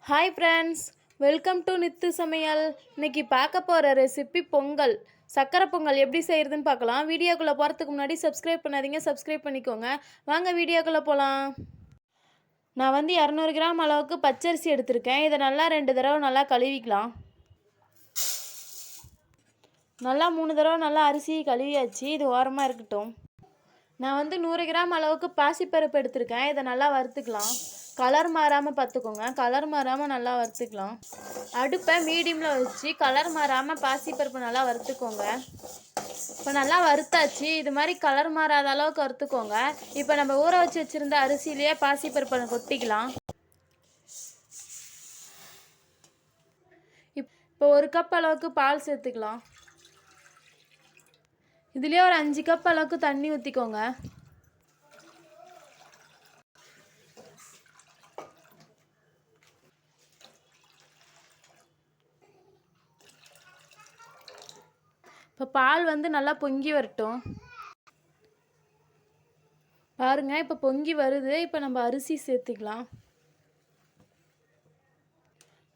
Hi friends, welcome to Nithu சமையல். இன்னைக்கு பார்க்க போகிற ரெசிபி பொங்கல். சக்கரை பொங்கல் எப்படி செய்கிறதுன்னு பார்க்கலாம். வீடியோக்குள்ளே போகிறதுக்கு முன்னாடி சப்ஸ்கிரைப் பண்ணாதீங்க, சப்ஸ்கிரைப் பண்ணிக்கோங்க. வாங்க வீடியோக்குள்ளே போகலாம். நான் 200 கிராம் அளவுக்கு பச்சரிசி எடுத்திருக்கேன். இதை நல்லா 2 தடவை நல்லா கழுவிக்கலாம். நல்லா 3 தடவை நல்லா அரிசி கழுவியாச்சு. இது ஓரமாக இருக்கட்டும். நான் 100 கிராம் அளவுக்கு பாசிப்பருப்பு எடுத்திருக்கேன். இதை நல்லா வறுத்துக்கலாம். கலர் மாறாமல் பார்த்துக்கோங்க. கலர் மாறாமல் நல்லா வறுத்துக்கலாம். அடுப்பை மீடியமில் வச்சு கலர் மாறாமல் பாசிப்பருப்பு நல்லா வறுத்துக்கோங்க. இப்போ நல்லா வறுத்தாச்சு. இது மாதிரி கலர் மாறாத அளவுக்கு வறுத்துக்கோங்க. இப்போ நம்ம ஊற வச்சு வச்சுருந்த அரிசியிலேயே பாசிப்பருப்பை கொட்டிக்கலாம். இப்போ 1 கப் அளவுக்கு பால் சேர்த்துக்கலாம். இதுலேயே ஒரு 5 கப் அளவுக்கு தண்ணி ஊற்றிக்கோங்க. இப்போ பால் நல்லா பொங்கி வரட்டும். பாருங்கள், இப்போ பொங்கி வருது. இப்போ நம்ம அரிசி சேர்த்துக்கலாம்.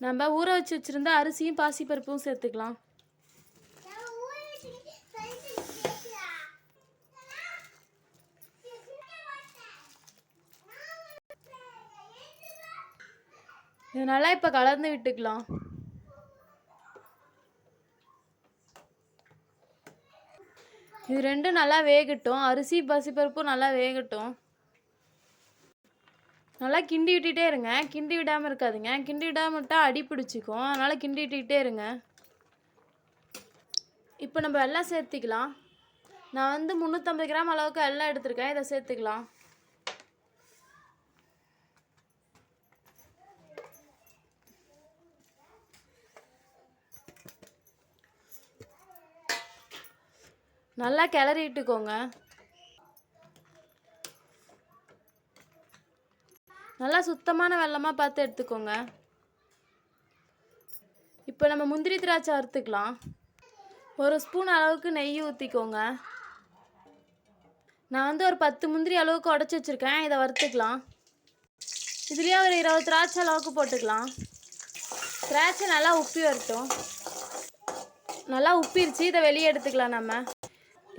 நம்ம ஊற வச்சு வச்சுருந்தா அரிசியும் பாசிப்பருப்பும் சேர்த்துக்கலாம். இது நல்லா இப்போ கலந்து விட்டுக்கலாம். இது ரெண்டும் நல்லா வேகட்டும். அரிசி பாசிப்பருப்பும் நல்லா வேகட்டும். நல்லா கிண்டி விட்டுட்டே இருங்க. கிண்டி விடாமல் இருக்காதுங்க. கிண்டி விடாமல் விட்டால் அடி பிடிச்சிக்கும். அதனால் கிண்டி விட்டுக்கிட்டே இருங்க. இப்போ நம்ம வெல்லம் சேர்த்திக்கலாம். நான் 350 கிராம் அளவுக்கு வெல்லம் எடுத்திருக்கேன். இதை சேர்த்துக்கலாம். நல்லா கிளறி விட்டுக்கோங்க. நல்லா சுத்தமான வெல்லமாக பார்த்து எடுத்துக்கோங்க. இப்போ நம்ம முந்திரி திராட்சை வறுத்துக்கலாம். 1 ஸ்பூன் அளவுக்கு நெய் ஊற்றிக்கோங்க. நான் ஒரு 10 முந்திரி அளவுக்கு உடச்சி வச்சுருக்கேன். இதை வறுத்துக்கலாம். இதுலேயே ஒரு 20 திராட்சை அளவுக்கு போட்டுக்கலாம். திராட்சை நல்லா உப்பி வரட்டும். நல்லா உப்பிருச்சு. இதை வெளியே எடுத்துக்கலாம். நம்ம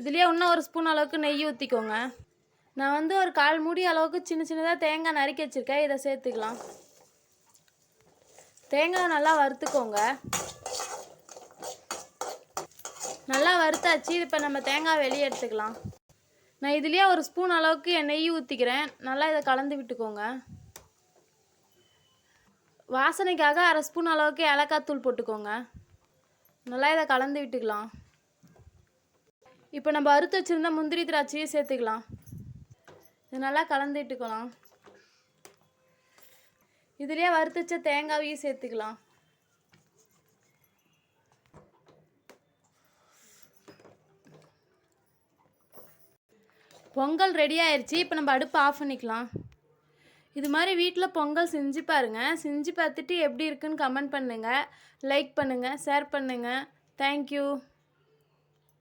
இதுலேயே இன்னும் 1 ஸ்பூன் அளவுக்கு நெய் ஊற்றிக்கோங்க. நான் ஒரு 1/4 மூடி அளவுக்கு சின்ன சின்னதாக தேங்காய் நறுக்கி வச்சுருக்கேன். இதை சேர்த்துக்கலாம். தேங்காய் நல்லா வறுத்துக்கோங்க. நல்லா வறுத்தாச்சு. இப்போ நம்ம தேங்காய் வெளியே எடுத்துக்கலாம். நான் இதுலேயே 1 ஸ்பூன் அளவுக்கு நெய் ஊற்றிக்கிறேன். நல்லா இதை கலந்து விட்டுக்கோங்க. வாசனைக்காக 1/2 ஸ்பூன் அளவுக்கு ஏலக்காய் தூள் போட்டுக்கோங்க. நல்லா இதை கலந்து விட்டுக்கலாம். இப்போ நம்ம வறுத்து வச்சுருந்த முந்திரி திராட்சையை சேர்த்துக்கலாம். இது நல்லா கலந்து விட்டுக்கலாம். இதுலேயே வறுத்து வச்ச தேங்காயையும் சேர்த்துக்கலாம். பொங்கல் ரெடி ஆயிடுச்சு. இப்போ நம்ம அடுப்பை ஆஃப் பண்ணிக்கலாம். இது மாதிரி வீட்டில் பொங்கல் செஞ்சு பாருங்கள். செஞ்சு பார்த்துட்டு எப்படி இருக்குன்னு கமெண்ட் பண்ணுங்கள். லைக் பண்ணுங்கள், ஷேர் பண்ணுங்கள். தேங்க்யூ.